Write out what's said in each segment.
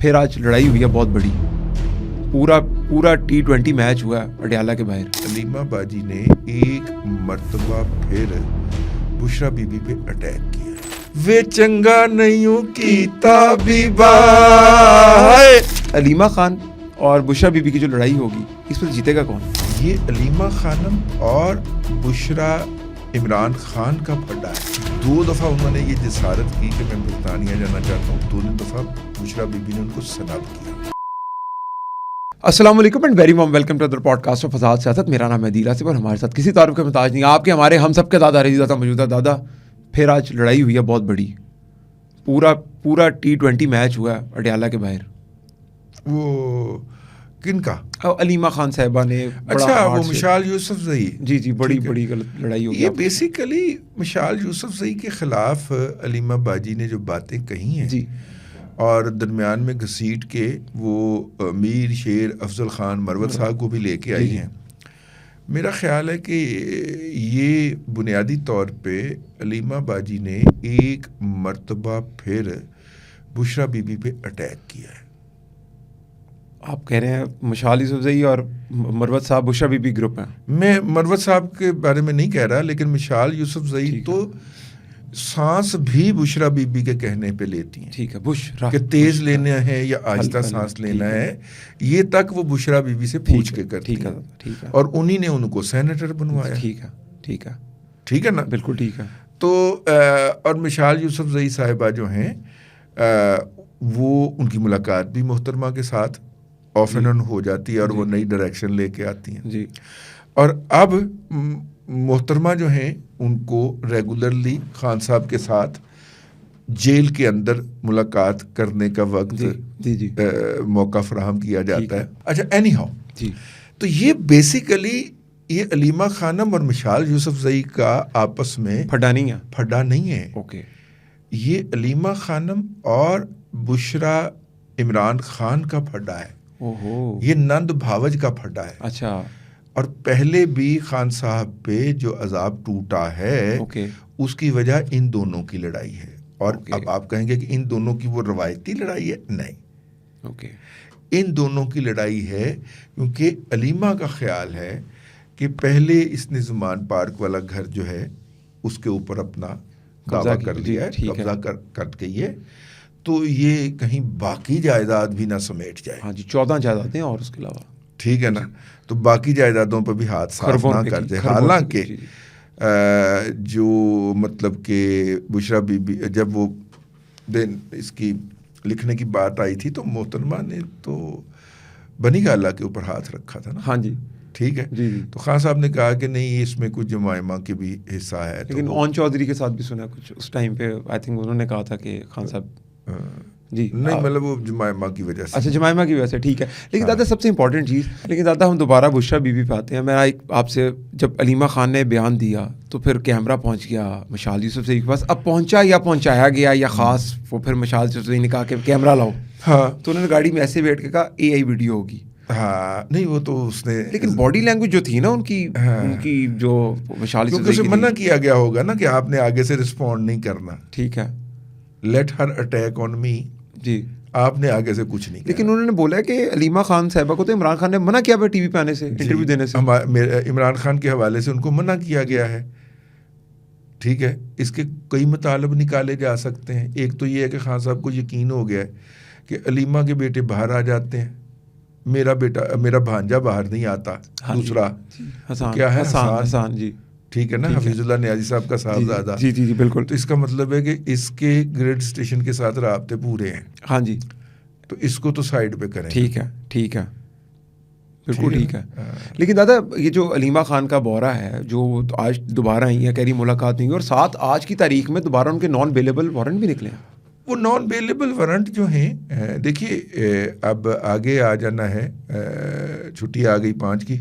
پھر آج لڑائی ہوئی ہے بہت بڑی. پورا T20 میچ ہوا ہے اڈیالہ کے باہر. علیمہ باجی نے ایک مرتبہ پھر بشرا بی بی پہ اٹیک کیا. وے چنگا نہیں کیتا بی بائے. علیمہ خان اور بشرا بی بی کی جو لڑائی ہوگی اس پر جیتے گا کون؟ یہ علیمہ خانم اور بشرا عمران خان کا پھڈا ہے. 2 دفعہ انہوں نے یہ جسارت کی کہ میں برطانیہ جانا چاہتا ہوں. 2 دفعہ بشرا بی بی نے ان کو سناب کیا. السلام علیکم and very warm welcome to other podcast of فضاد سیاست. میرا نام ہے عدیل آصف اور ہمارے ساتھ کسی تعارف کا محتاج نہیں آپ کے ہمارے ہم سب کے دادا رضی دادا موجود ہے. دادا پھر آج لڑائی ہوئی ہے بہت بڑی. پورا T20 میچ ہوا ہے اڈیالہ کے باہر. وہ کن کا؟ علیمہ خان صاحبہ نے. اچھا وہ مشال یوسف زئی. جی بڑی غلط لڑائی ہوئی. یہ بیسیکلی مشال یوسف زئی کے خلاف علیمہ باجی نے جو باتیں کہی ہیں جی اور درمیان میں گھسیٹ کے وہ میر شیر افضل خان مروت صاحب کو بھی لے کے آئی ہیں. میرا خیال ہے کہ یہ بنیادی طور پہ علیمہ باجی نے ایک مرتبہ پھر بشرا بی بی پہ اٹیک کیا ہے. آپ کہہ رہے ہیں مشال یوسف زئی اور مروت صاحب بشرا بی بی گروپ ہیں. میں مروت صاحب کے بارے میں نہیں کہہ رہا لیکن مشال یوسف زئی تو سانس بھی بشرا بی بی کے کہنے پہ لیتی ہیں. ٹھیک ہے بشرا کہ تیز لینا ہے یا آہستہ سانس لینا ہے یہ تک وہ بشرا بی بی سے پوچھ کے کرتی ہیں. اور انہی نے ان کو سینیٹر بنوایا. ٹھیک ہے نا. بالکل ٹھیک ہے. تو اور مشال یوسف زئی صاحبہ جو ہیں وہ ان کی ملاقات بھی محترمہ کے ساتھ آف اینڈ آن ہو جاتی ہے اور وہ نئی ڈائریکشن لے کے آتی ہیں. جی اور اب محترمہ جو ہیں ان کو ریگولرلی خان صاحب کے ساتھ جیل کے اندر ملاقات کرنے کا وقت موقع فراہم کیا جاتا ہے. اچھا اینی ہاؤ تو یہ بیسیکلی یہ علیمہ خانم اور مشال یوسف زئی کا آپس میں پھڈا نہیں ہے. اوکے یہ علیمہ خانم اور بشرا عمران خان کا پھڈا ہے. یہ نند بھاوج کا پھڈا ہے. اچھا. اور پہلے بھی خان صاحب پہ جو عذاب ٹوٹا ہے اس کی وجہ ان دونوں کی لڑائی ہے. اور اب آپ کہیں گے کہ ان دونوں کی وہ روایتی لڑائی ہے. نہیں ان دونوں کی لڑائی ہے کیونکہ علیمہ کا خیال ہے کہ پہلے اس نے زمان پارک والا گھر جو ہے اس کے اوپر اپنا دعویٰ کر لیا ہے, قبضہ کر گئی ہے, تو یہ کہیں باقی جائیداد بھی نہ سمیٹ جائے. ہاں جی 14 جائیدادیں اور اس کے علاوہ. ٹھیک ہے نا. تو باقی جائیدادوں پہ بھی ہاتھ صاف نہ کر دے. حالانکہ جو مطلب کہ بشرا بی بی جب وہ اس کی لکھنے کی بات آئی تھی تو محترمہ نے تو بنی گالہ کے اوپر ہاتھ رکھا تھا نا. ہاں جی ٹھیک ہے. تو خان صاحب نے کہا کہ نہیں اس میں کچھ جمائمہ کے بھی حصہ ہے. لیکن اون چودھری کے ساتھ بھی سنا کچھ اس ٹائم پہ آئی تھنک انہوں نے کہا تھا کہ خان صاحب جی نہیں مطلب وہ جمائمہ کی وجہ سے. اچھا جمائمہ کی وجہ سے. ٹھیک ہے. لیکن دادا سب سے امپورٹنٹ چیز لیکن دادا ہم دوبارہ بشرا بی بی پہ آتے ہیں. میں آپ سے جب علیمہ خان نے بیان دیا تو پھر کیمرہ پہنچ گیا مشال یوسف زئی کے پاس. اب پہنچا یا پہنچایا گیا یا خاص وہ پھر مشال یوسف زئی نے کہا کہ کیمرہ لاؤ. ہاں تو انہوں نے گاڑی میں ایسے بیٹھ کے کہا AI ویڈیو ہوگی. ہاں نہیں وہ تو اس نے لیکن باڈی لینگویج جو تھی نا ان کی جو مشال یوسف زئی سے منع کیا گیا ہوگا نا کہ آپ نے آگے سے رسپونڈ نہیں کرنا. ٹھیک ہے. لیٹ ہر اٹیک آن می. جی آپ نے آگے سے کچھ نہیں. لیکن انہوں نے بولا کہ علیمہ خان صاحبہ کو تو عمران خان نے منع کیا ٹی وی پہ آنے سے, انٹرویو دینے سے. عمران خان کے حوالے سے ان کو منع کیا گیا ہے. ٹھیک ہے. اس کے کئی مطالب نکالے جا سکتے ہیں. ایک تو یہ ہے کہ خان صاحب کو یقین ہو گیا ہے کہ علیمہ کے بیٹے باہر آ جاتے ہیں, میرا بھانجا باہر نہیں آتا. دوسرا کیا ہے حسان. جی ٹھیک ہے نا. حفیظ اللہ نیازی صاحب کا صاحبزادہ. جی بالکل. تو اس کا مطلب ہے کہ اس کے گریڈ اسٹیشن کے ساتھ رابطے پورے ہیں. ہاں جی. تو اس کو تو سائڈ پہ کریں. ٹھیک ہے بالکل ٹھیک ہے. لیکن دادا یہ جو علیمہ خان کا بورا ہے جو آج دوبارہ آئی ہے کہہ رہی ملاقات نہیں ہوئی اور ساتھ آج کی تاریخ میں دوبارہ ان کے نان بیلیبل وارنٹ بھی نکلے ہیں. وہ نان بیلیبل وارنٹ جو ہیں دیکھیے اب آگے آ جانا ہے. چھٹی آ گئی 5 کی.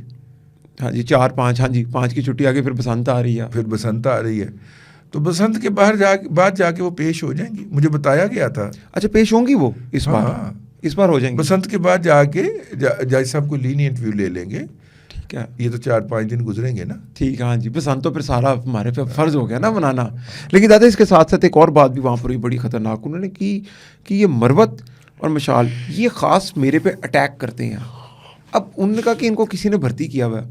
ہاں جی 4-5. ہاں جی 5 کی چھٹی آ گئی. پھر بسنت آ رہی ہے. تو بسنت کے بعد جا کے وہ پیش ہو جائیں گی. مجھے بتایا گیا تھا. اچھا پیش ہوں گی وہ اس بار ہو جائیں گے. بسنت کے بعد جا کے جج صاحب کو لینینٹ ویو لے لیں گے. ٹھیک ہے. یہ تو 4-5 دن گزریں گے نا. ٹھیک ہے. ہاں جی بسنت تو پھر سارا ہمارے پہ فرض ہو گیا نا منانا. لیکن دادا اس کے ساتھ ساتھ ایک اور بات بھی وہاں پر ہوئی بڑی خطرناک انہوں نے کی کہ یہ مروت اور مشال یہ خاص میرے پہ اٹیک کرتے ہیں. اب انہوں نے کہا کہ ان کو کسی نے بھرتی کیا ہوا ہے,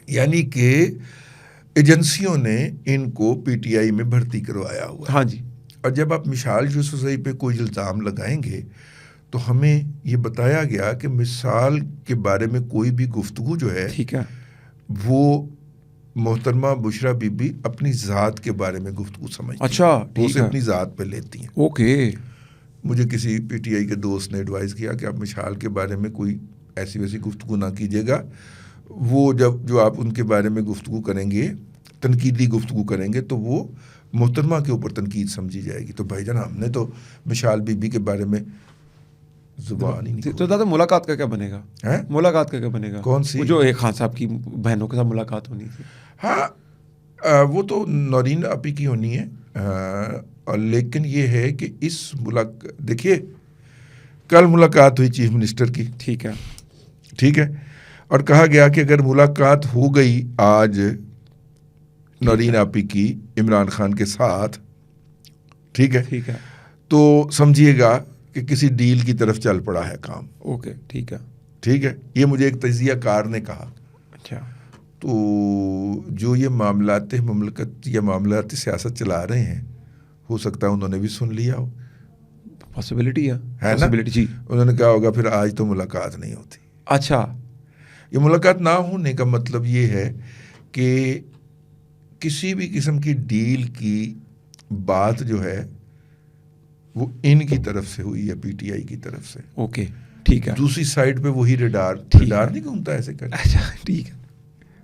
یعنی کہ ایجنسیوں نے ان کو پی ٹی آئی میں بھرتی کروایا ہوا ہے. ہاں جی. اور جب آپ مشال یوسفزئی پہ کوئی الزام لگائیں گے تو ہمیں یہ بتایا گیا کہ مشال کے بارے میں کوئی بھی گفتگو جو ہے ٹھیک ہے وہ محترمہ بشرا بی بی اپنی ذات کے بارے میں گفتگو سمجھتی ہیں. اچھا وہ اسے اپنی ذات پہ لیتی ہیں. اوکے. مجھے کسی پی ٹی آئی کے دوست نے ایڈوائز کیا کہ آپ مشال کے بارے میں کوئی ایسی ویسی گفتگو نہ کیجیے گا. وہ جو آپ ان کے بارے میں گفتگو کریں گے, تنقیدی گفتگو کریں گے, تو وہ محترمہ کے اوپر تنقید سمجھی جائے گی. تو بھائی جان ہم نے تو مشال بی بی کے بارے میں زبان ہی نہیں. تو دادا ملاقات کا کیا بنے گا؟ ملاقات کا کیا بنے گا؟ کون سی؟ جو ایک خان صاحب کی بہنوں کے ساتھ ملاقات ہونی تھی. ہاں وہ تو نورین آپی کی ہونی ہے. لیکن یہ ہے کہ اس دیکھیے کل ملاقات ہوئی چیف منسٹر کی. ٹھیک ہے. اور کہا گیا کہ اگر ملاقات ہو گئی آج نورین آپی کی عمران خان کے ساتھ, ٹھیک ہے, تو سمجھیے گا کہ کسی ڈیل کی طرف چل پڑا ہے کام. اوکے ٹھیک ہے. یہ مجھے ایک تجزیہ کار نے کہا. اچھا. تو جو یہ معاملات مملکت یا معاملات سیاست چلا رہے ہیں, ہو سکتا ہے انہوں نے بھی سن لیا ہو. پاسبلٹی ہے نا. جی. انہوں نے کہا ہوگا پھر آج تو ملاقات نہیں ہوتی. اچھا. یہ ملاقات نہ ہونے کا مطلب یہ ہے کہ کسی بھی قسم کی ڈیل کی بات جو ہے وہ ان کی طرف سے ہوئی ہے, پی ٹی آئی کی طرف سے. اوکے ٹھیک ہے. دوسری سائڈ پہ وہی ریڈار نہیں گھومتا ایسے کر. اچھا ٹھیک ہے.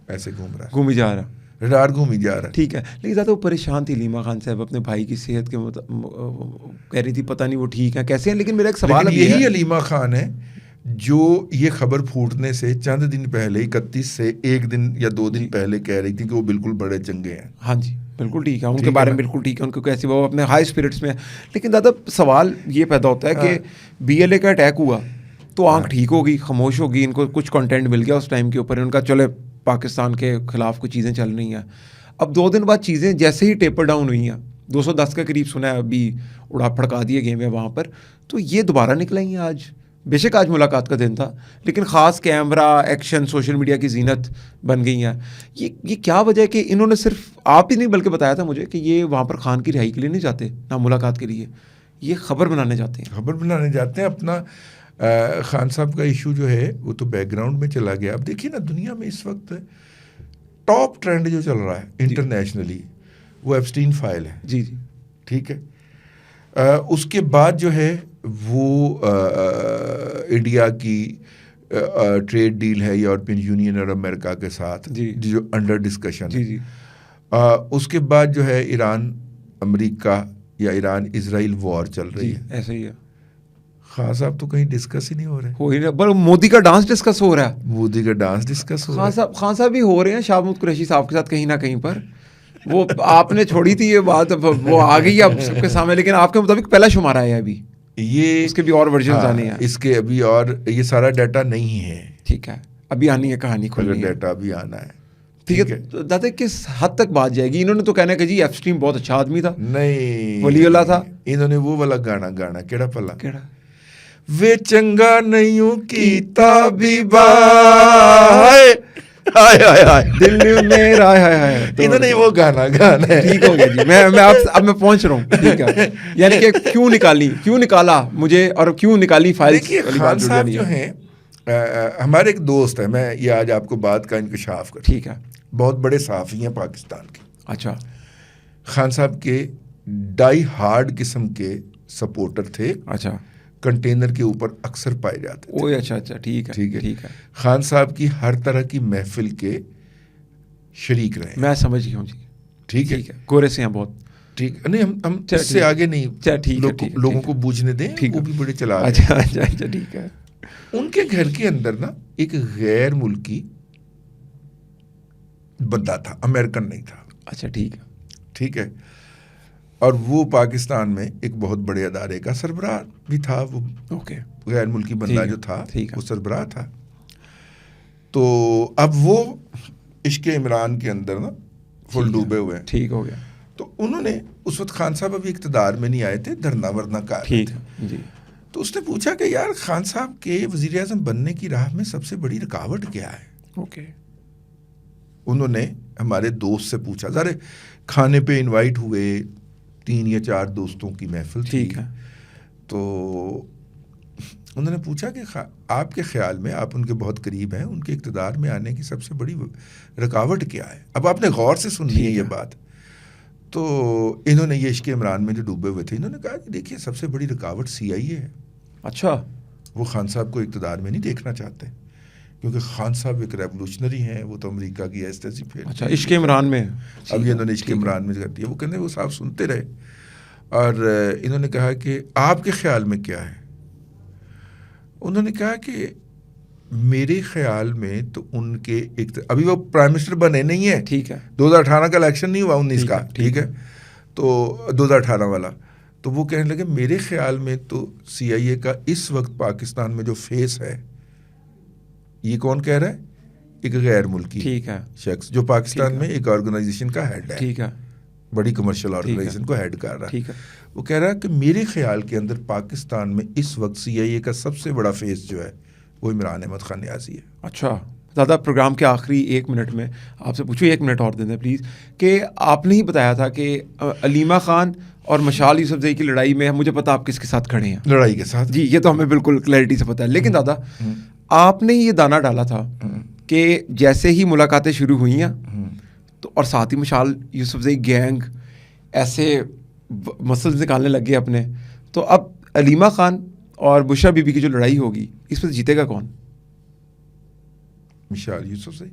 ایسے گھوم رہا ہے, گھومی جا رہا, ریڈار گھومی جا رہا ہے. ٹھیک ہے. لیکن زیادہ وہ پریشان تھی علیمہ خان صاحب اپنے بھائی کی صحت کے کہہ رہی تھی پتہ نہیں وہ ٹھیک ہے کیسے ہیں. لیکن میرا ایک سوال یہی علیمہ خان ہے جو یہ خبر پھوٹنے سے چند دن پہلے 31 سے ایک دن یا 2 دن پہلے کہہ رہی تھی کہ وہ بالکل بڑے چنگے ہیں. ہاں جی بالکل ٹھیک ہے, ان کے بارے میں بالکل ٹھیک ہے, ان کو کیسے وہ اپنے ہائی اسپرٹس میں. لیکن دادا سوال یہ پیدا ہوتا ہے کہ بی ایل اے کا اٹیک ہوا تو آنکھ ٹھیک ہوگی, خاموش ہوگی, ان کو کچھ کنٹینٹ مل گیا اس ٹائم کے اوپر, ان کا چلے پاکستان کے خلاف کچھ چیزیں چل رہی ہیں. اب 2 دن بعد چیزیں جیسے ہی ٹیپر ڈاؤن ہوئی ہیں, 210 کے قریب سنا ہے ابھی اڑا پھڑکا دیے گئے ہیں وہاں پر, تو یہ دوبارہ نکلیں ہیں آج. بے شک آج ملاقات کا دن تھا, لیکن خاص کیمرہ ایکشن سوشل میڈیا کی زینت بن گئی ہیں. یہ کیا وجہ ہے کہ انہوں نے صرف آپ ہی نہیں بلکہ بتایا تھا مجھے کہ یہ وہاں پر خان کی رہائی کے لیے نہیں جاتے, نہ ملاقات کے لیے, یہ خبر بنانے جاتے ہیں. اپنا خان صاحب کا ایشو جو ہے وہ تو بیک گراؤنڈ میں چلا گیا. اب دیکھیے نا دنیا میں اس وقت ٹاپ ٹرینڈ جو چل رہا ہے انٹرنیشنلی وہ ایپسٹین فائل ہے. جی ٹھیک ہے. اس کے بعد جو ہے وہ انڈیا کی ٹریڈ ڈیل ہے یورپین یونین اور امریکہ کے ساتھ جو انڈر ڈسکشن ہے. اس کے بعد جو ہے ایران امریکہ یا ایران اسرائیل وار چل رہی ہے. ایسا ہی ہے. خان صاحب تو کہیں ڈسکس ہی نہیں ہو رہے. پر مودی کا ڈانس ڈسکس ہو رہا ہے. خان صاحب بھی ہو رہے ہیں شاہ محمود قریشی صاحب کے ساتھ کہیں نہ کہیں پر. وہ آپ نے چھوڑی تھی یہ بات, وہ آ گئی اب سب کے سامنے, لیکن آپ کے مطابق پہلا شمارہ ہے ابھی, یہ اس کے بھی اور ورژنز آنے ہیں. اس کے ابھی اور یہ سارا ڈیٹا نہیں ہے. ٹھیک ہے, ابھی آنی ہے کہانی کھلنی ہے, ڈیٹا ابھی آنا ہے. ٹھیک ہے. دادا کس حد تک بات جائے گی؟ انہوں نے تو کہنا کہ جی ایپسٹین بہت اچھا آدمی تھا, نہیں ولی اللہ تھا. انہوں نے وہ والا گانا کیڑا پلا وے چنگا نہیں کیتا بھی بائے دل میرا ہے, انہوں نے وہ گانا ہے. ٹھیک ہو گیا جی, میں اب میں پہنچ رہا ہوں. ٹھیک ہے, یعنی کہ کیوں نکالا مجھے اور کیوں نکالی فائل. خان صاحب جو ہیں ہمارے ایک دوست ہے, میں یہ آج آپ کو بات کا انکشاف کرتا. ٹھیک ہے. بہت بڑے صحافی ہیں پاکستان کے. اچھا. خان صاحب کے ڈائی ہارڈ قسم کے سپورٹر تھے. اچھا. کنٹینر کے اوپر اکثر پائے جاتے تھے. اچھا ٹھیک ہے. خان صاحب کی ہر طرح کی محفل کے شریک رہے. میں سمجھ گیا ہوں جی. ٹھیک ہے. گورے سے ہیں بہت. ٹھیک نہیں, ہم اس سے آگے نہیں, لوگوں کو بوجھنے دیں, وہ بھی بڑے چلا. اچھا ٹھیک ہے. ان کے گھر کے اندر نا ایک غیر ملکی بندہ تھا, امریکن نہیں تھا. اچھا ٹھیک ہے. اور وہ پاکستان میں ایک بہت بڑے ادارے کا سربراہ بھی تھا. وہ غیر ملکی بندہ جو تھا وہ سربراہ تھا. تو اب وہ عشق عمران کے اندر نا فل ڈوبے ہوئے ہیں. ٹھیک ہو گیا. تو انہوں نے اس وقت خان صاحب ابھی اقتدار میں نہیں آئے تھے, دھرنا ورنا کر رہے تھے. تو اس نے پوچھا کہ یار خان صاحب کے وزیر اعظم بننے کی راہ میں سب سے بڑی رکاوٹ کیا ہے؟ اوکے. انہوں نے ہمارے دوست سے پوچھا، ذرا کھانے پہ انوائٹ ہوئے، 3 یا 4 دوستوں کی محفل تھی، تو انہوں نے پوچھا کہ آپ کے خیال میں، آپ ان کے بہت قریب ہیں، ان کے اقتدار میں آنے کی سب سے بڑی رکاوٹ کیا ہے؟ اب آپ نے غور سے سننی ہے یہ بات. تو انہوں نے یہ عشق عمران میں جو ڈوبے ہوئے تھے، انہوں نے کہا کہ دیکھیے سب سے بڑی رکاوٹ CIA ہے. اچھا. وہ خان صاحب کو اقتدار میں نہیں دیکھنا چاہتے، کیونکہ خان صاحب ایک ریولوشنری ہیں، وہ تو امریکہ کی ایسٹیسی پھیل. اچھا، عشق عمران میں اب یہ انہوں نے عشق عمران میں کر دیا. وہ کہنے وہ صاحب سنتے رہے، اور انہوں نے کہا کہ آپ کے خیال میں کیا ہے؟ انہوں نے کہا کہ میرے خیال میں تو ان کے ابھی وہ پرائم منسٹر بنے نہیں ہیں. ٹھیک ہے. 2018 کا الیکشن نہیں ہوا، 19 کا. ٹھیک ہے. تو 2018 والا. تو وہ کہنے لگے میرے خیال میں تو CIA کا اس وقت پاکستان میں جو فیس ہے، یہ کون کہہ رہا ہے؟ ایک غیر ملکی شخص جو پاکستان میں ایک آرگنائزیشن کا ہیڈ ہے. ٹھیک ہے. بڑی کمرشل آرگنائزیشن کو ہیڈ کر رہا ہے. وہ کہہ رہا ہے کہ میرے خیال کے اندر پاکستان میں اس وقت CIA کا سب سے بڑا فیس جو ہے وہ عمران احمد خان نیازی ہے. اچھا. زیادہ پروگرام کے آخری 1 منٹ میں آپ سے پوچھو، 1 منٹ اور دیں پلیز، کہ آپ نے ہی بتایا تھا کہ علیمہ خان اور مشال یوسفزئی کی لڑائی میں مجھے پتا آپ کس کے ساتھ کھڑے ہیں. لڑائی کے ساتھ جی، یہ تو ہمیں بالکل کلیئرٹی سے پتا ہے. لیکن دادا آپ نے یہ دانہ ڈالا تھا کہ جیسے ہی ملاقاتیں شروع ہوئی ہیں تو اور ساتھ ہی مشال یوسفزئی گینگ ایسے مسلز نکالنے لگے اپنے، تو اب علیمہ خان اور بشرا بی بی کی جو لڑائی ہوگی اس میں جیتے گا کون؟ مشال یوسفزئی.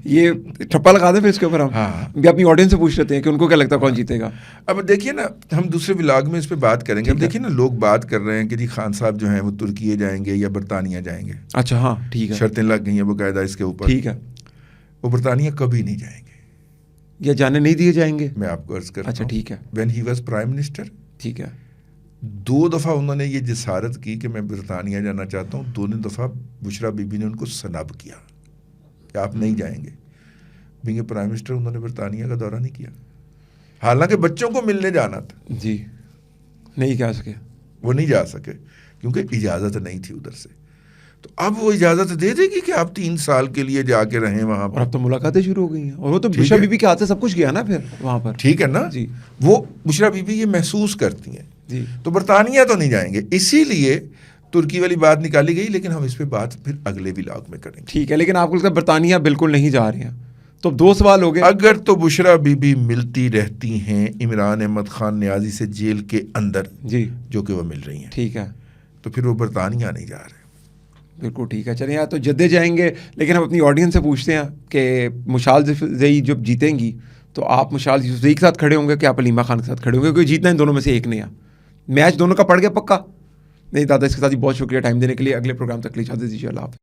یہ ٹھپا لگا دیں پھر اس کے اوپر ہم بھی اپنی آڈینس سے پوچھ لیتے ہیں کہ ان کو کیا لگتا ہے کون جیتے گا. اب دیکھیے نا، ہم دوسرے ولاگ میں اس پہ بات کریں گے. اب دیکھیے نا، لوگ بات کر رہے ہیں کہ جی خان صاحب جو ہیں وہ ترکیے جائیں گے یا برطانیہ جائیں گے. اچھا، ہاں ٹھیک ہے. شرطیں لگ گئی ہیں باقاعدہ اس کے اوپر. ٹھیک ہے. وہ برطانیہ کبھی نہیں جائیں گے یا جانے نہیں دیے جائیں گے. میں آپ کو عرض کرتا ہوں. اچھا ٹھیک ہے. When he was prime minister. ٹھیک ہے. 2 دفعہ انہوں نے یہ جسارت کی کہ میں برطانیہ جانا چاہتا ہوں. دونوں دفعہ بشرا بی بی نے ان کو سنب کیا کہ آپ نہیں جائیں گے. بینگ پرائم منسٹر انہوں نے برطانیہ کا دورہ نہیں کیا، حالانکہ بچوں کو ملنے جانا تھا. جی، نہیں جا سکے. وہ نہیں جا سکے کیونکہ اجازت نہیں تھی ادھر سے. تو اب وہ اجازت دے دے گی کہ آپ 3 سال کے لیے جا کے رہیں وہاں پر. اور اب تو ملاقاتیں شروع ہو گئی ہیں، اور وہ تو بشرا بی بی کے ہاتھ سے سب کچھ گیا نا پھر وہاں پر. ٹھیک ہے نا. جی، وہ بشرا بی بی یہ محسوس کرتی ہیں. جی. تو برطانیہ تو نہیں جائیں گے، اسی لیے ترکی والی بات نکالی گئی. لیکن ہم اس پہ بات پھر اگلے ولاگ میں کریں گے. ٹھیک ہے. لیکن آپ کو لگتا ہے برطانیہ بالکل نہیں جا رہے ہیں؟ تو 2 سوال ہو گئے. اگر تو بشرا بی بی ملتی رہتی ہیں عمران احمد خان نیازی سے جیل کے اندر، جی، جو کہ وہ مل رہی ہیں، ٹھیک ہے، تو پھر وہ برطانیہ نہیں جا رہے. بالکل ٹھیک ہے. چلیں یار، تو جدے جائیں گے. لیکن ہم اپنی آڈینس سے پوچھتے ہیں کہ مشال یوسفزئی جب جیتیں گی تو آپ مشال یوسفزئی کے ساتھ کھڑے ہوں گے کہ آپ علیمہ خان کے ساتھ کھڑے ہوں گے؟ کیونکہ جیتنا ان دونوں میں سے ایک نے ہے. میچ دونوں کا پڑ گیا پکا. نہیں دادا، اس کے ساتھ ہی بہت شکریہ ٹائم دینے کے لیے. اگلے پروگرام تک کے لیے اجازت دیجیے. اللہ حافظ.